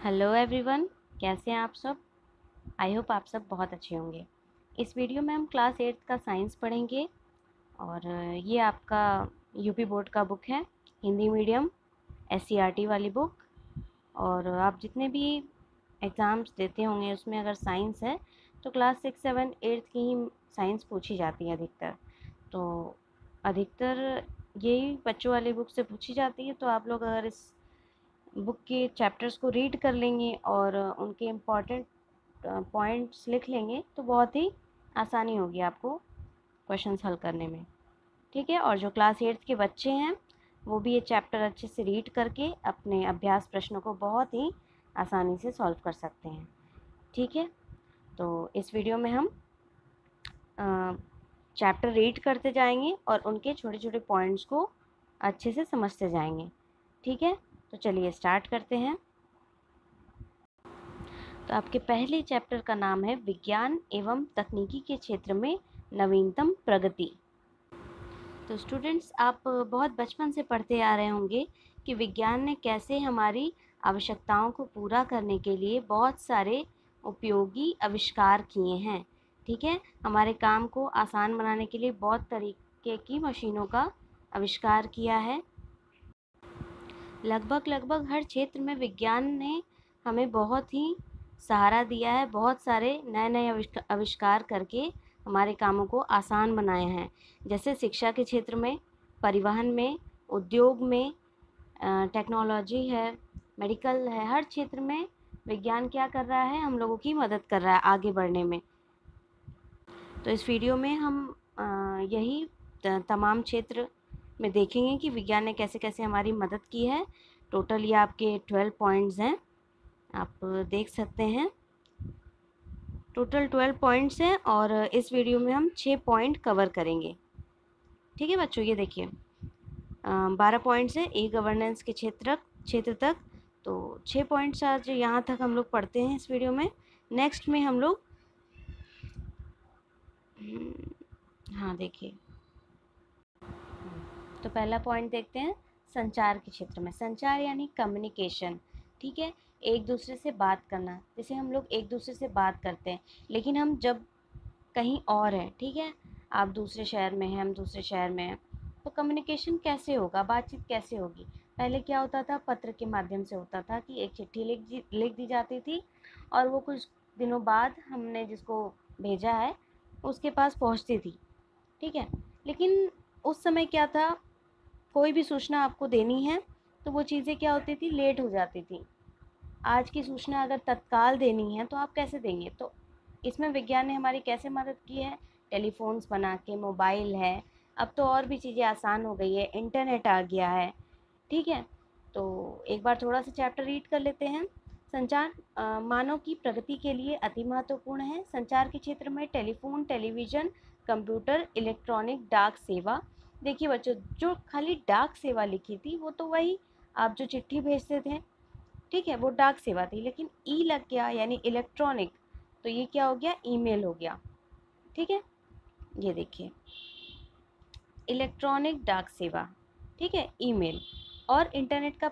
Hello everyone, कैसे हैं आप सब। आई होप आप सब बहुत अच्छे होंगे। इस वीडियो में हम क्लास 8 का साइंस पढ़ेंगे और ये आपका यूपी बोर्ड का बुक है, हिंदी मीडियम एससीईआरटी वाली बुक। और आप जितने भी एग्ज़ाम्स देते होंगे उसमें अगर साइंस है तो क्लास 6, 7, 8 की ही साइंस पूछी जाती है अधिकतर। तो अधिकतर यही बच्चों वाली बुक से पूछी जाती है। तो आप लोग अगर इस बुक के चैप्टर्स को रीड कर लेंगे और उनके इम्पॉर्टेंट पॉइंट्स लिख लेंगे तो बहुत ही आसानी होगी आपको क्वेश्चंस हल करने में। ठीक है, और जो क्लास 8 के बच्चे हैं वो भी ये चैप्टर अच्छे से रीड करके अपने अभ्यास प्रश्नों को बहुत ही आसानी से सॉल्व कर सकते हैं। ठीक है, तो इस वीडियो में हम चैप्टर रीड करते जाएंगे और उनके छोटे छोटे पॉइंट्स को अच्छे से समझते जाएंगे। ठीक है, तो चलिए स्टार्ट करते हैं। तो आपके पहले चैप्टर का नाम है विज्ञान एवं तकनीकी के क्षेत्र में नवीनतम प्रगति। तो स्टूडेंट्स, आप बहुत बचपन से पढ़ते आ रहे होंगे कि विज्ञान ने कैसे हमारी आवश्यकताओं को पूरा करने के लिए बहुत सारे उपयोगी आविष्कार किए हैं। ठीक है, हमारे काम को आसान बनाने के लिए बहुत तरीके की मशीनों का आविष्कार किया है। लगभग हर क्षेत्र में विज्ञान ने हमें बहुत ही सहारा दिया है। बहुत सारे नए नए आविष्कार करके हमारे कामों को आसान बनाए हैं। जैसे शिक्षा के क्षेत्र में, परिवहन में, उद्योग में, टेक्नोलॉजी है, मेडिकल है, हर क्षेत्र में विज्ञान क्या कर रहा है, हम लोगों की मदद कर रहा है आगे बढ़ने में। तो इस वीडियो में हम यही तमाम क्षेत्र में देखेंगे कि विज्ञान ने कैसे कैसे हमारी मदद की है। टोटल ये आपके 12 पॉइंट्स हैं, आप देख सकते हैं। टोटल 12 पॉइंट्स हैं और इस वीडियो में हम 6 पॉइंट कवर करेंगे। ठीक है बच्चों, ये देखिए 12 पॉइंट्स हैं ई गवर्नेंस के क्षेत्र तक। तो 6 पॉइंट्स आज यहाँ तक हम लोग पढ़ते हैं इस वीडियो में। नेक्स्ट में हम लोग हाँ देखिए, तो पहला पॉइंट देखते हैं संचार के क्षेत्र में। संचार यानी कम्युनिकेशन। ठीक है, एक दूसरे से बात करना। जैसे हम लोग एक दूसरे से बात करते हैं लेकिन हम जब कहीं और हैं, ठीक है, आप दूसरे शहर में हैं, हम दूसरे शहर में हैं, तो कम्युनिकेशन कैसे होगा, बातचीत कैसे होगी। पहले क्या होता था, पत्र के माध्यम से होता था कि एक चिट्ठी लिख दी जाती थी और वो कुछ दिनों बाद हमने जिसको भेजा है उसके पास पहुंचती थी। ठीक है, लेकिन उस समय क्या था, कोई भी सूचना आपको देनी है तो वो चीज़ें क्या होती थी, लेट हो जाती थी। आज की सूचना अगर तत्काल देनी है तो आप कैसे देंगे। तो इसमें विज्ञान ने हमारी कैसे मदद की है, टेलीफोन्स बना के, मोबाइल है, अब तो और भी चीज़ें आसान हो गई है, इंटरनेट आ गया है। ठीक है, तो एक बार थोड़ा सा चैप्टर रीड कर लेते हैं। संचार मानव की प्रगति के लिए अति महत्वपूर्ण है। संचार के क्षेत्र में टेलीफोन, टेलीविज़न, कंप्यूटर, इलेक्ट्रॉनिक, डाक सेवा। देखिए बच्चों, जो खाली डाक सेवा लिखी थी वो तो वही आप जो चिट्ठी भेजते थे, ठीक है, वो डाक सेवा थी। लेकिन ई लग गया यानी इलेक्ट्रॉनिक, तो ये क्या हो गया, ईमेल हो गया। ठीक है, ये देखिए इलेक्ट्रॉनिक डाक सेवा, ठीक है, ईमेल और इंटरनेट का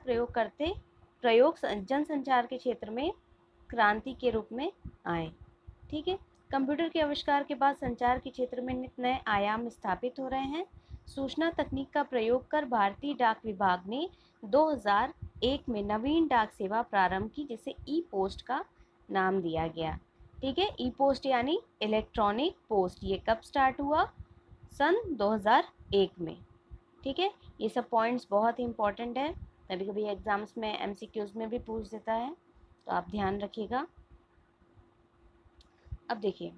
प्रयोग जनसंचार के क्षेत्र में क्रांति के रूप में आए। ठीक है, कंप्यूटर के आविष्कार के बाद संचार के क्षेत्र में नित नए आयाम स्थापित हो रहे हैं। सूचना तकनीक का प्रयोग कर भारतीय डाक विभाग ने 2001 में नवीन डाक सेवा प्रारंभ की जिसे ई पोस्ट का नाम दिया गया। ठीक है, ई पोस्ट यानी इलेक्ट्रॉनिक पोस्ट। ये कब स्टार्ट हुआ, सन 2001 में। ठीक है, ये सब पॉइंट्स बहुत ही इंपॉर्टेंट है, कभी कभी एग्जाम्स में एमसीक्यूज में भी पूछ देता है, तो आप ध्यान रखिएगा। अब देखिए,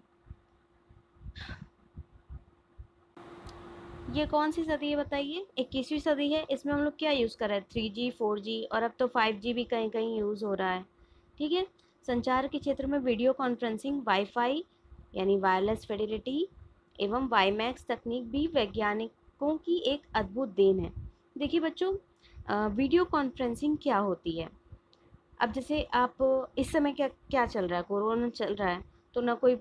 ये कौन सी सदी है बताइए, 21वीं सदी है। इसमें हम लोग क्या यूज़ कर रहे हैं, 3G, 4G और अब तो 5G भी कहीं कहीं यूज़ हो रहा है। ठीक है, संचार के क्षेत्र में वीडियो कॉन्फ्रेंसिंग, वाईफाई यानी वायरलेस फिडेलिटी एवं वाईमैक्स तकनीक भी वैज्ञानिकों की एक अद्भुत देन है। देखिए बच्चों, वीडियो कॉन्फ्रेंसिंग क्या होती है। अब जैसे आप इस समय क्या क्या चल रहा है, कोरोना चल रहा है, तो ना कोई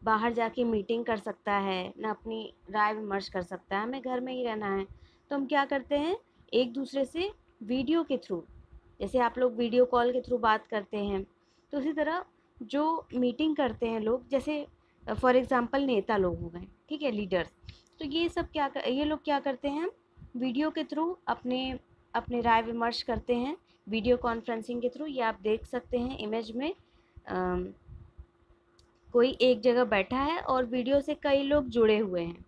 बाहर जाके मीटिंग कर सकता है, ना अपनी राय विमर्श कर सकता है, हमें घर में ही रहना है। तो हम क्या करते हैं, एक दूसरे से वीडियो के थ्रू जैसे आप लोग वीडियो कॉल के थ्रू बात करते हैं, तो उसी तरह जो मीटिंग करते हैं लोग, जैसे फॉर एग्ज़ाम्पल नेता लोग हो गए, ठीक है, लीडर्स, तो ये लोग क्या करते हैं, वीडियो के थ्रू अपने अपने राय विमर्श करते हैं वीडियो कॉन्फ्रेंसिंग के थ्रू। ये आप देख सकते हैं इमेज में, कोई एक जगह बैठा है और वीडियो से कई लोग जुड़े हुए हैं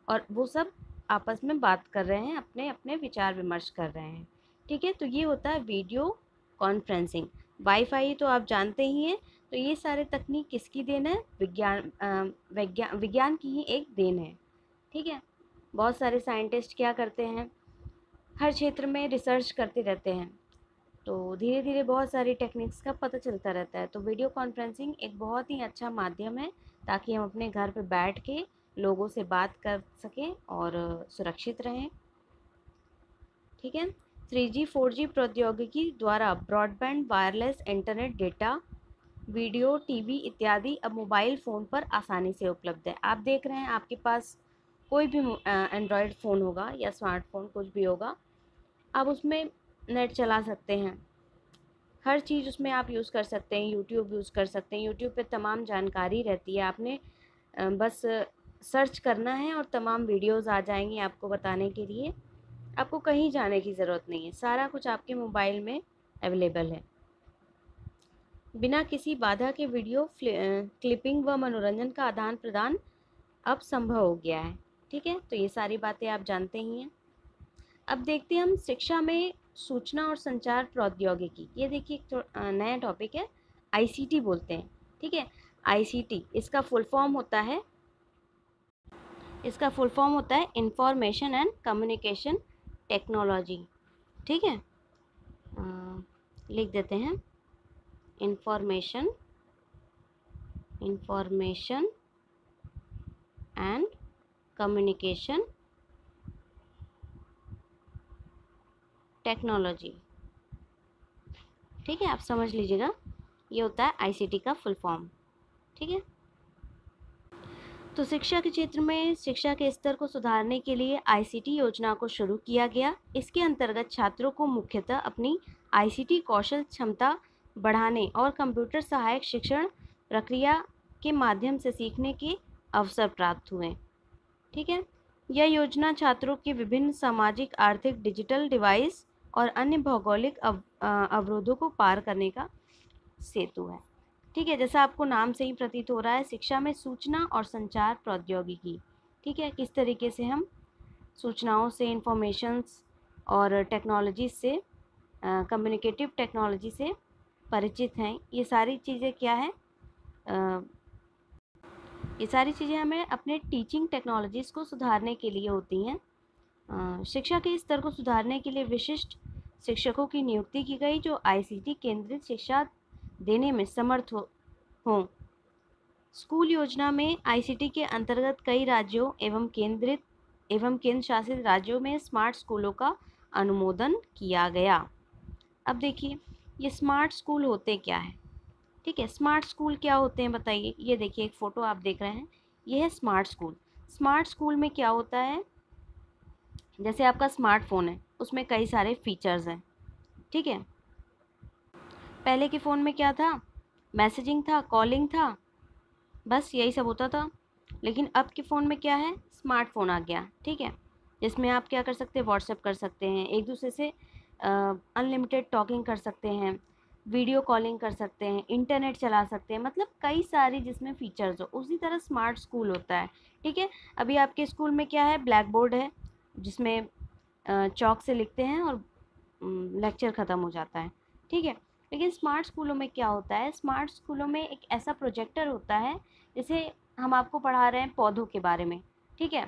और वो सब आपस में बात कर रहे हैं, अपने अपने विचार विमर्श कर रहे हैं, ठीक है। तो ये होता है वीडियो कॉन्फ्रेंसिंग। वाईफाई तो आप जानते ही हैं। तो ये सारे तकनीक किसकी देन है, विज्ञान की ही एक देन है, ठीक है। बहुत सारे साइंटिस्ट क्या करते हैं, हर क्षेत्र में रिसर्च करते रहते हैं, तो धीरे धीरे बहुत सारी टेक्निक्स का पता चलता रहता है। तो वीडियो कॉन्फ्रेंसिंग एक बहुत ही अच्छा माध्यम है ताकि हम अपने घर पे बैठ के लोगों से बात कर सकें और सुरक्षित रहें, ठीक है। 3G 4G प्रौद्योगिकी द्वारा broadband, wireless internet data, video, TV इत्यादि अब मोबाइल फ़ोन पर आसानी से उपलब्ध है। आप देख रहे हैं आपके पास कोई भी एंड्रॉयड फ़ोन होगा या स्मार्टफोन कुछ भी होगा, आप उसमें नेट चला सकते हैं, हर चीज़ उसमें आप यूज़ कर सकते हैं। यूट्यूब यूज़ कर सकते हैं, यूट्यूब पे तमाम जानकारी रहती है, आपने बस सर्च करना है और तमाम वीडियोज़ आ जाएंगी आपको बताने के लिए। आपको कहीं जाने की ज़रूरत नहीं है, सारा कुछ आपके मोबाइल में अवेलेबल है। बिना किसी बाधा के वीडियो क्लिपिंग व मनोरंजन का आदान प्रदान अब संभव हो गया है, ठीक है। तो ये सारी बातें आप जानते ही हैं। अब देखते हैं हम शिक्षा में सूचना और संचार प्रौद्योगिकी। ये देखिए एक नया टॉपिक है, आईसीटी बोलते हैं, ठीक है। आईसीटी इसका फुल फॉर्म होता है इंफॉर्मेशन एंड कम्युनिकेशन टेक्नोलॉजी, ठीक है। लिख देते हैं इंफॉर्मेशन एंड कम्युनिकेशन टेक्नोलॉजी, ठीक है। आप समझ लीजिएगा, ये होता है आईसीटी का फुल फॉर्म, ठीक है। तो शिक्षा के क्षेत्र में शिक्षा के स्तर को सुधारने के लिए आईसीटी योजना को शुरू किया गया। इसके अंतर्गत छात्रों को मुख्यतः अपनी आईसीटी कौशल क्षमता बढ़ाने और कंप्यूटर सहायक शिक्षण प्रक्रिया के माध्यम से सीखने के अवसर प्राप्त हुए, ठीक है। यह योजना छात्रों के विभिन्न सामाजिक, आर्थिक, डिजिटल डिवाइस और अन्य भौगोलिक अवरोधों को पार करने का सेतु है, ठीक है। जैसा आपको नाम से ही प्रतीत हो रहा है, शिक्षा में सूचना और संचार प्रौद्योगिकी, ठीक है, किस तरीके से हम सूचनाओं से, इंफॉर्मेशंस और टेक्नोलॉजी से, कम्युनिकेटिव टेक्नोलॉजी से परिचित हैं। ये सारी चीज़ें क्या है, ये सारी चीज़ें हमें अपने टीचिंग टेक्नोलॉजीज़ को सुधारने के लिए होती हैं। शिक्षा के स्तर को सुधारने के लिए विशिष्ट शिक्षकों की नियुक्ति की गई जो आईसीटी केंद्रित शिक्षा देने में समर्थ हों। स्कूल योजना में आईसीटी के अंतर्गत कई राज्यों एवं केंद्र शासित राज्यों में स्मार्ट स्कूलों का अनुमोदन किया गया। अब देखिए ये स्मार्ट स्कूल होते क्या है, ठीक है। स्मार्ट स्कूल क्या होते हैं बताइए। ये देखिए एक फ़ोटो आप देख रहे हैं, ये है स्मार्ट स्कूल। स्मार्ट स्कूल में क्या होता है, जैसे आपका स्मार्टफोन है उसमें कई सारे फीचर्स हैं, ठीक है। पहले के फ़ोन में क्या था, मैसेजिंग था, कॉलिंग था, बस यही सब होता था। लेकिन अब के फ़ोन में क्या है, स्मार्टफोन आ गया, ठीक है, जिसमें आप क्या कर सकते हैं, व्हाट्सएप कर सकते हैं, एक दूसरे से अनलिमिटेड टॉकिंग कर सकते हैं, वीडियो कॉलिंग कर सकते हैं, इंटरनेट चला सकते हैं, मतलब कई सारी जिसमें फ़ीचर्स हो। उसी तरह स्मार्ट स्कूल होता है, ठीक है। अभी आपके स्कूल में क्या है, ब्लैक बोर्ड है जिसमें चॉक से लिखते हैं और लेक्चर ख़त्म हो जाता है, ठीक है। लेकिन स्मार्ट स्कूलों में क्या होता है, स्मार्ट स्कूलों में एक ऐसा प्रोजेक्टर होता है, जैसे हम आपको पढ़ा रहे हैं पौधों के बारे में, ठीक है।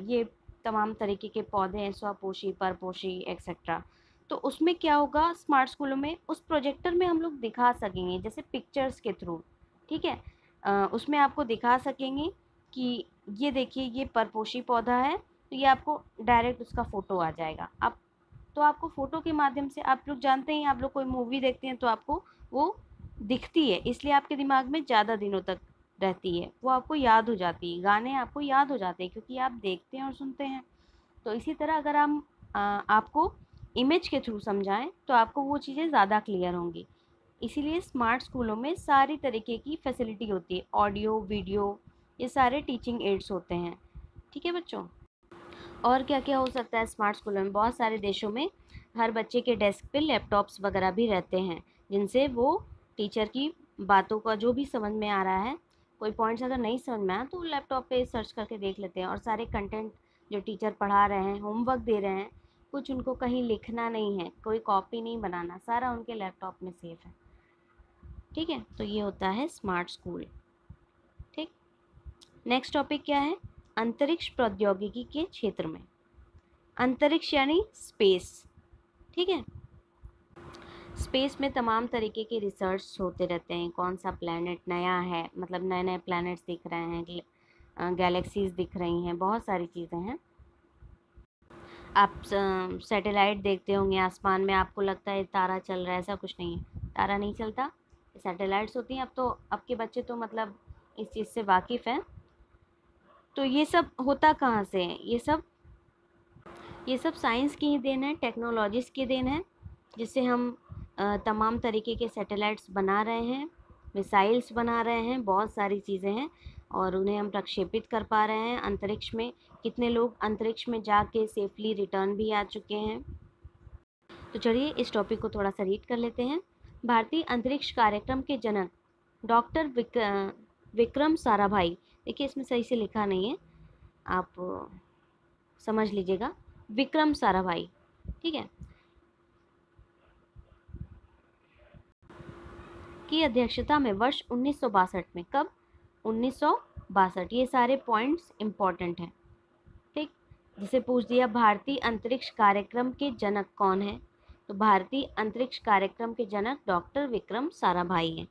ये तमाम तरीके के पौधे हैं, स्वपोषी, परपोषी एक्सेट्रा। तो उसमें क्या होगा, स्मार्ट स्कूलों में उस प्रोजेक्टर में हम लोग दिखा सकेंगे जैसे पिक्चर्स के थ्रू, ठीक है। उसमें आपको दिखा सकेंगे कि ये देखिए ये परपोषी पौधा है, तो ये आपको डायरेक्ट उसका फ़ोटो आ जाएगा। आप तो आपको फ़ोटो के माध्यम से, आप लोग जानते हैं, आप लोग कोई मूवी देखते हैं तो आपको वो दिखती है, इसलिए आपके दिमाग में ज़्यादा दिनों तक रहती है, वो आपको याद हो जाती है, गाने आपको याद हो जाते हैं क्योंकि आप देखते हैं और सुनते हैं। तो इसी तरह अगर हम आपको इमेज के थ्रू समझाएं तो आपको वो चीज़ें ज़्यादा क्लियर होंगी। इसीलिए स्मार्ट स्कूलों में सारी तरीके की फैसिलिटी होती है, ऑडियो, वीडियो, ये सारे टीचिंग एड्स होते हैं। ठीक है बच्चों। और क्या क्या हो सकता है स्मार्ट स्कूलों में? बहुत सारे देशों में हर बच्चे के डेस्क पे लैपटॉप्स वगैरह भी रहते हैं, जिनसे वो टीचर की बातों का जो भी समझ में आ रहा है, कोई पॉइंट्स अगर नहीं समझ में आया तो लैपटॉप पे सर्च करके देख लेते हैं। और सारे कंटेंट जो टीचर पढ़ा रहे हैं, होमवर्क दे रहे हैं, कुछ उनको कहीं लिखना नहीं है, कोई कॉपी नहीं बनाना, सारा उनके लैपटॉप में सेफ है। ठीक है, तो ये होता है स्मार्ट स्कूल। ठीक, नेक्स्ट टॉपिक क्या है? अंतरिक्ष प्रौद्योगिकी के क्षेत्र में। अंतरिक्ष यानी स्पेस। ठीक है, स्पेस में तमाम तरीके के रिसर्च होते रहते हैं। कौन सा प्लैनेट नया है, मतलब नए नए प्लैनेट्स दिख रहे हैं, गैलेक्सीज दिख रही हैं, बहुत सारी चीज़ें हैं। आप सैटेलाइट देखते होंगे आसमान में, आपको लगता है तारा चल रहा है, ऐसा कुछ नहीं है, तारा नहीं चलता, सैटेलाइट्स होती हैं। अब के बच्चे तो मतलब इस चीज़ से वाकिफ़ हैं। तो ये सब होता कहाँ से है? ये सब साइंस की ही देन है, टेक्नोलॉजीज़ की देन है, जिससे हम तमाम तरीके के सैटेलाइट्स बना रहे हैं, मिसाइल्स बना रहे हैं, बहुत सारी चीज़ें हैं, और उन्हें हम प्रक्षेपित कर पा रहे हैं अंतरिक्ष में। कितने लोग अंतरिक्ष में जाके सेफली रिटर्न भी आ चुके हैं। तो चलिए इस टॉपिक को थोड़ा सा रीड कर लेते हैं। भारतीय अंतरिक्ष कार्यक्रम के जनक डॉक्टर विक्रम साराभाई, देखिए इसमें सही से लिखा नहीं है, आप समझ लीजिएगा, विक्रम साराभाई। ठीक है, की अध्यक्षता में वर्ष 1962 में, कब? 1962। ये सारे पॉइंट्स इंपॉर्टेंट हैं। ठीक, जिसे पूछ दिया भारतीय अंतरिक्ष कार्यक्रम के जनक कौन है, तो भारतीय अंतरिक्ष कार्यक्रम के जनक डॉक्टर विक्रम साराभाई हैं।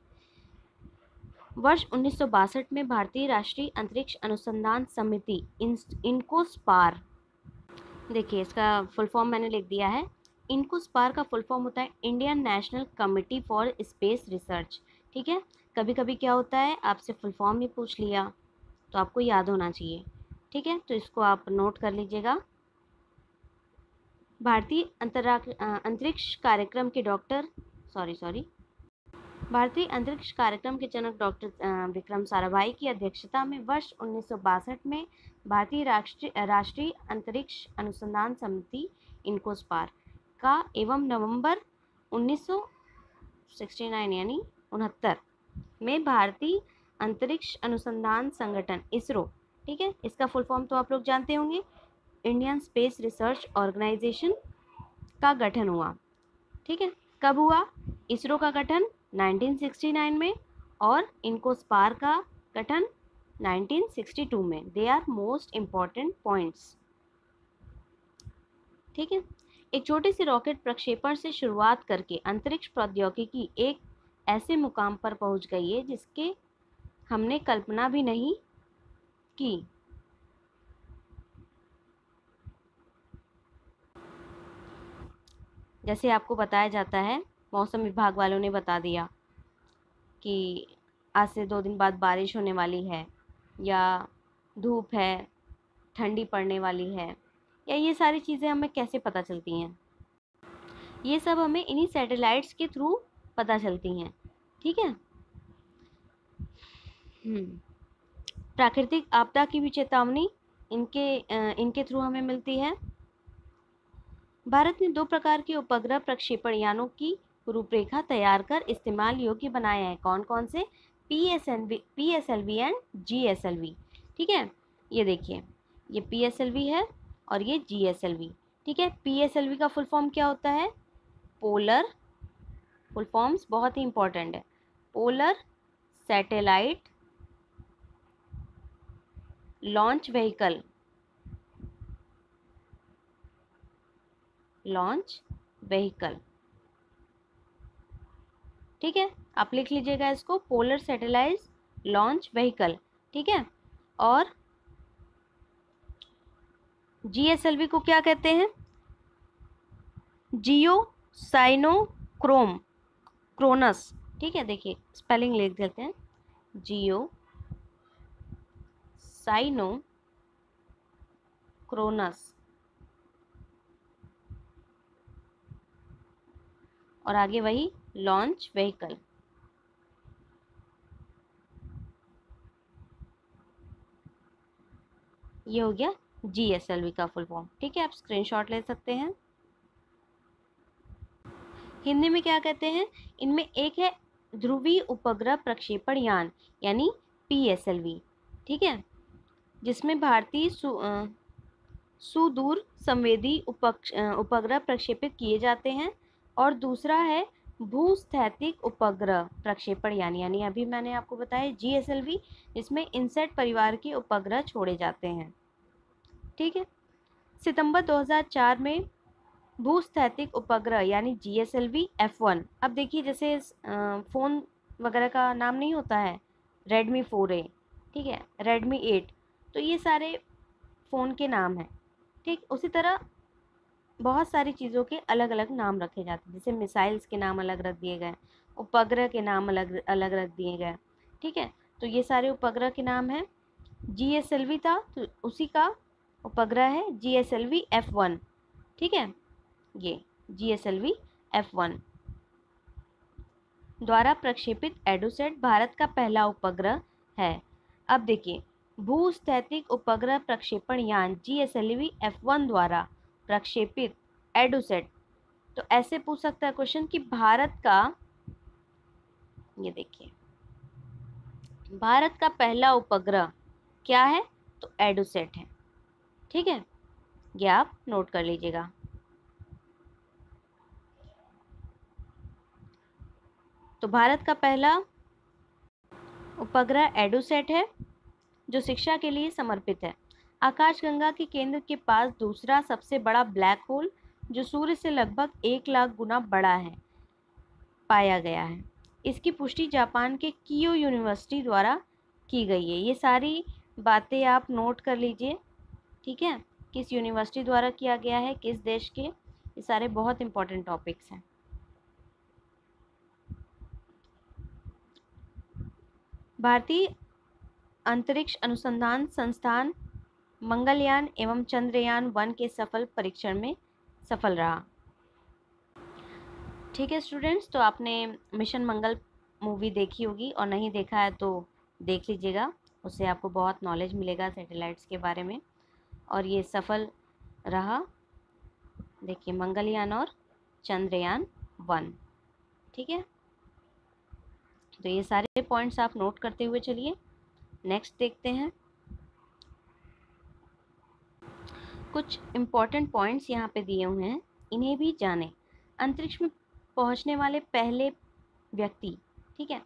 वर्ष 1962 में भारतीय राष्ट्रीय अंतरिक्ष अनुसंधान समिति इनकोस्पार, देखिए इसका फुल फॉर्म मैंने लिख दिया है। इनकोस्पार का फुल फॉर्म होता है Indian national committee for space research. ठीक है, कभी कभी क्या होता है आपसे फुल फॉर्म ही पूछ लिया, तो आपको याद होना चाहिए। ठीक है, तो इसको आप नोट कर लीजिएगा। भारतीय अंतरिक्ष कार्यक्रम के डॉक्टर सॉरी भारतीय अंतरिक्ष कार्यक्रम के जनक डॉक्टर विक्रम साराभाई की अध्यक्षता में वर्ष 1962 में भारतीय राष्ट्रीय अंतरिक्ष अनुसंधान समिति इनकोस्पार का एवं नवंबर 1969 यानी 69 में भारतीय अंतरिक्ष अनुसंधान संगठन इसरो, ठीक है, इसका फुल फॉर्म तो आप लोग जानते होंगे, इंडियन स्पेस रिसर्च ऑर्गेनाइजेशन, का गठन हुआ। ठीक है, कब हुआ? इसरो का गठन 1969 में और इनकोस्पार का गठन 1962 में। They are most important points. ठीक है, एक छोटे से रॉकेट प्रक्षेपण से शुरुआत करके अंतरिक्ष प्रौद्योगिकी एक ऐसे मुकाम पर पहुंच गई है जिसके हमने कल्पना भी नहीं की। जैसे आपको बताया जाता है, मौसम विभाग वालों ने बता दिया कि आज से 2 दिन बाद बारिश होने वाली है, या धूप है, ठंडी पड़ने वाली है, या ये सारी चीज़ें हमें कैसे पता चलती हैं? ये सब हमें इन्हीं सैटेलाइट्स के थ्रू पता चलती हैं। ठीक है, प्राकृतिक आपदा की भी चेतावनी इनके थ्रू हमें मिलती है। भारत ने 2 प्रकार के उपग्रह प्रक्षेपण यानों की रूपरेखा तैयार कर इस्तेमाल योग्य बनाए हैं। कौन कौन से? PSLV and GSLV। ठीक है, ये देखिए, ये PSLV है और ये GSLV। ठीक है, PSLV का फुल फॉर्म क्या होता है? पोलर, फुल फॉर्म्स बहुत ही इंपॉर्टेंट है, polar satellite launch vehicle, launch vehicle. ठीक है, आप लिख लीजिएगा इसको, पोलर सैटेलाइट लॉन्च व्हीकल। ठीक है, और GSLV को क्या कहते हैं? जियो साइनोक्रोम क्रोनस। ठीक है, देखिए स्पेलिंग लिख देते हैं, जियो साइनो क्रोनस। और आगे वही लॉन्च व्हीकल। ये हो गया GSLV का फुल फॉर्म। ठीक है, आप स्क्रीनशॉट ले सकते हैं। हिंदी में क्या कहते हैं, इनमें एक है ध्रुवीय उपग्रह प्रक्षेपण यान यानी PSLV। ठीक है, जिसमें भारतीय सुदूर संवेदी उपग्रह प्रक्षेपित किए जाते हैं। और दूसरा है भूस्थैतिक उपग्रह प्रक्षेपण यान यानी अभी मैंने आपको बताया GSLV, जिसमें इनसेट परिवार के उपग्रह छोड़े जाते हैं। ठीक है, सितंबर 2004 में भूस्थैतिक उपग्रह यानी GSLV F1। अब देखिए, जैसे फ़ोन वगैरह का नाम नहीं होता है Redmi 4A, ठीक है, Redmi 8, तो ये सारे फ़ोन के नाम हैं। ठीक, उसी तरह बहुत सारी चीज़ों के अलग अलग नाम रखे जाते हैं, जैसे मिसाइल्स के नाम अलग रख दिए गए, उपग्रह के नाम अलग अलग रख दिए गए। ठीक है, तो ये सारे उपग्रह के नाम हैं। GSLV था तो उसी का उपग्रह है GSLV F1। ठीक है, ये GSLV F1 द्वारा प्रक्षेपित एडोसेट भारत का पहला उपग्रह है। अब देखिए, भूस्थैतिक उपग्रह प्रक्षेपण यान GSLV F1 द्वारा प्रक्षेपित एडोसेट, तो ऐसे पूछ सकता है क्वेश्चन कि भारत का, ये देखिए, भारत का पहला उपग्रह क्या है, तो एडोसेट है। ठीक है, ये आप नोट कर लीजिएगा। तो भारत का पहला उपग्रह एडोसेट है, जो शिक्षा के लिए समर्पित है। आकाशगंगा के केंद्र के पास दूसरा सबसे बड़ा ब्लैक होल, जो सूर्य से लगभग 1,00,000 गुना बड़ा है, पाया गया है। इसकी पुष्टि जापान के कियो यूनिवर्सिटी द्वारा की गई है। ये सारी बातें आप नोट कर लीजिए। ठीक है, किस यूनिवर्सिटी द्वारा किया गया है, किस देश के, ये सारे बहुत इंपॉर्टेंट टॉपिक्स हैं। भारतीय अंतरिक्ष अनुसंधान संस्थान मंगलयान एवं चंद्रयान-1 के सफल परीक्षण में सफल रहा। ठीक है स्टूडेंट्स, तो आपने मिशन मंगल मूवी देखी होगी, और नहीं देखा है तो देख लीजिएगा, उससे आपको बहुत नॉलेज मिलेगा सैटेलाइट्स के बारे में। और ये सफल रहा, देखिए, मंगलयान और चंद्रयान-1। ठीक है, तो ये सारे पॉइंट्स आप नोट करते हुए चलिए। नेक्स्ट देखते हैं, कुछ इम्पॉर्टेंट पॉइंट्स यहाँ पे दिए हुए हैं, इन्हें भी जानें। अंतरिक्ष में पहुँचने वाले पहले व्यक्ति, ठीक है,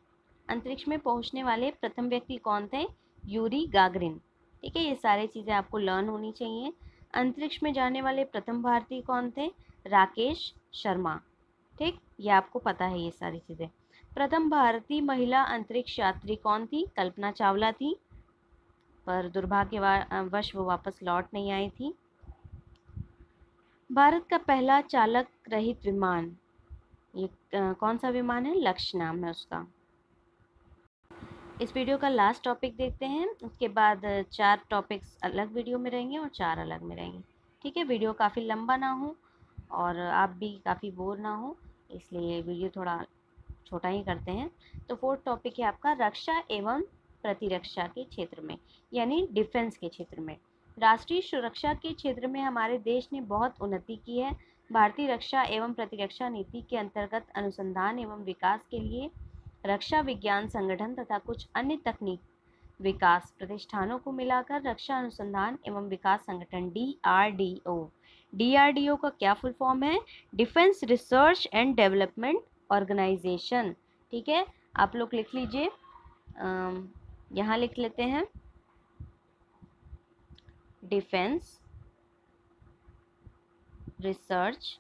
अंतरिक्ष में पहुँचने वाले प्रथम व्यक्ति कौन थे, यूरी गागरिन। ठीक है, ये सारी चीज़ें आपको लर्न होनी चाहिए। अंतरिक्ष में जाने वाले प्रथम भारतीय कौन थे, राकेश शर्मा। ठीक, ये आपको पता है ये सारी चीज़ें। प्रथम भारतीय महिला अंतरिक्ष यात्री कौन थी, कल्पना चावला थी, पर दुर्भाग्यवश वो वापस लौट नहीं आई थी। भारत का पहला चालक रहित विमान, ये कौन सा विमान है, लक्ष्य नाम है उसका। इस वीडियो का लास्ट टॉपिक देखते हैं, उसके बाद 4 टॉपिक्स अलग वीडियो में रहेंगे और 4 अलग में रहेंगे। ठीक है, वीडियो काफ़ी लंबा ना हो और आप भी काफ़ी बोर ना हो, इसलिए वीडियो थोड़ा छोटा ही करते हैं। तो 4th टॉपिक है आपका रक्षा एवं प्रतिरक्षा के क्षेत्र में, यानी डिफेंस के क्षेत्र में। राष्ट्रीय सुरक्षा के क्षेत्र में हमारे देश ने बहुत उन्नति की है। भारतीय रक्षा एवं प्रतिरक्षा नीति के अंतर्गत अनुसंधान एवं विकास के लिए रक्षा विज्ञान संगठन तथा कुछ अन्य तकनीक विकास प्रतिष्ठानों को मिलाकर रक्षा अनुसंधान एवं विकास संगठन DRDO का क्या फुल फॉर्म है, defence research and development organisation. ठीक है, आप लोग लिख लीजिए, यहाँ लिख लेते हैं, defence research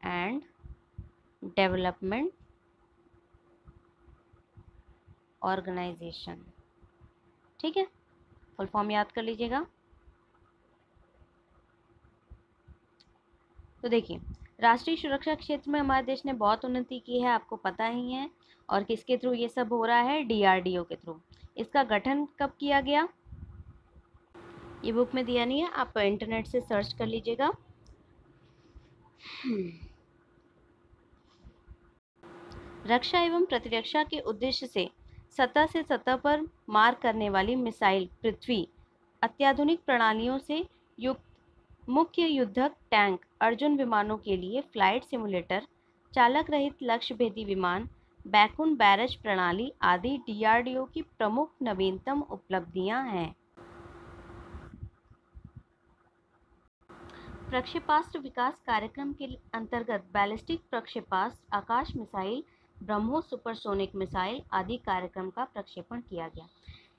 and development organisation. ठीक है, फुल फॉर्म याद कर लीजिएगा। तो देखिए, राष्ट्रीय सुरक्षा क्षेत्र में हमारे देश ने बहुत उन्नति की है, आपको पता ही है। और किसके थ्रू ये सब हो रहा है, DRDO के थ्रू। इसका गठन कब किया गया, ये बुक में दिया नहीं है, आप इंटरनेट से सर्च कर लीजिएगा। रक्षा एवं प्रतिरक्षा के उद्देश्य से सतह पर मार करने वाली मिसाइल पृथ्वी अत्याधुनिक प्रणालियों से युक्त मुख्य युद्धक टैंक अर्जुन विमानों के लिए फ्लाइट सिमुलेटर, चालक रहित लक्ष्य भेदी विमान, बैकुन बैरज प्रणाली आदि डीआरडीओ की प्रमुख नवीनतम उपलब्धियां हैं। प्रक्षेपास्त्र विकास कार्यक्रम के अंतर्गत बैलिस्टिक प्रक्षेपास्त्र, आकाश मिसाइल, ब्रह्मोस सुपरसोनिक मिसाइल आदि कार्यक्रम का प्रक्षेपण किया गया।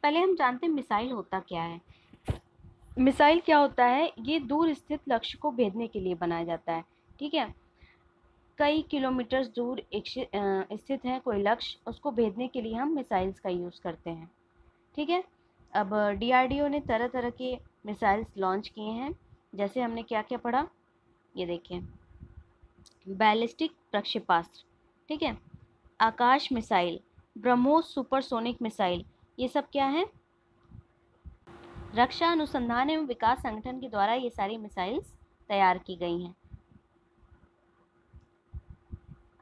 पहले हम जानते हैं मिसाइल होता क्या है। मिसाइल क्या होता है? ये दूर स्थित लक्ष्य को भेदने के लिए बनाया जाता है। ठीक है, कई किलोमीटर दूर स्थित है कोई लक्ष्य, उसको भेदने के लिए हम मिसाइल्स का यूज़ करते हैं। ठीक है, अब डीआरडीओ ने तरह तरह के मिसाइल्स लॉन्च किए हैं। जैसे हमने क्या क्या पढ़ा, ये देखिए, बैलिस्टिक प्रक्षेपास्त्र, ठीक है, आकाश मिसाइल, ब्रह्मोस सुपरसोनिक मिसाइल, ये सब क्या है? रक्षा अनुसंधान एवं विकास संगठन के द्वारा ये सारी मिसाइल्स तैयार की गई हैं।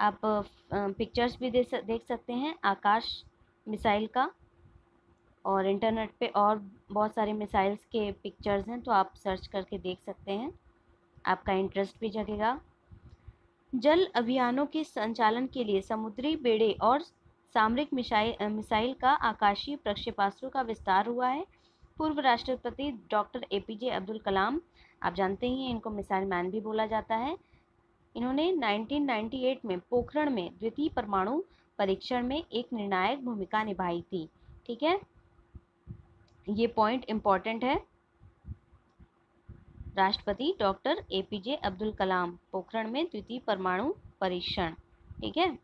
आप पिक्चर्स भी देख सकते हैं आकाश मिसाइल का, और इंटरनेट पे और बहुत सारे मिसाइल्स के पिक्चर्स हैं, तो आप सर्च करके देख सकते हैं, आपका इंटरेस्ट भी जगेगा। जल अभियानों के संचालन के लिए समुद्री बेड़े और सामरिक मिसाइल का आकाशीय प्रक्षेपास्त्रों का विस्तार हुआ है। पूर्व राष्ट्रपति डॉक्टर एपीजे अब्दुल कलाम, आप जानते ही हैं, इनको मिसाइल मैन भी बोला जाता है। इन्होंने 1998 में पोखरण में द्वितीय परमाणु परीक्षण में एक निर्णायक भूमिका निभाई थी। ठीक है, ये पॉइंट इम्पॉर्टेंट है। राष्ट्रपति डॉक्टर एपीजे अब्दुल कलाम, पोखरण में द्वितीय परमाणु परीक्षण। ठीक है,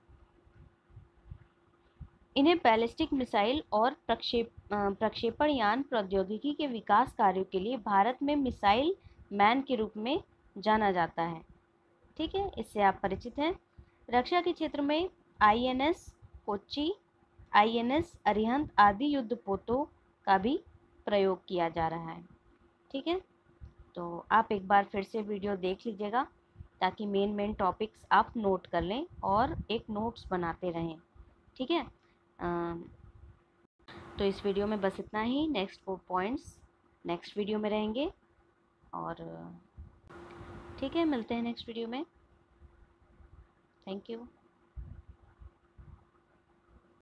इन्हें बैलिस्टिक मिसाइल और प्रक्षेपण यान प्रौद्योगिकी के विकास कार्यों के लिए भारत में मिसाइल मैन के रूप में जाना जाता है। ठीक है, इससे आप परिचित हैं। रक्षा के क्षेत्र में आईएनएस कोच्चि, आईएनएस अरिहंत आदि युद्धपोतों का भी प्रयोग किया जा रहा है। ठीक है, तो आप एक बार फिर से वीडियो देख लीजिएगा ताकि मेन टॉपिक्स आप नोट कर लें और एक नोट्स बनाते रहें। ठीक है, तो इस वीडियो में बस इतना ही। नेक्स्ट 4 पॉइंट्स नेक्स्ट वीडियो में रहेंगे, और ठीक है, मिलते हैं नेक्स्ट वीडियो में। Thank you.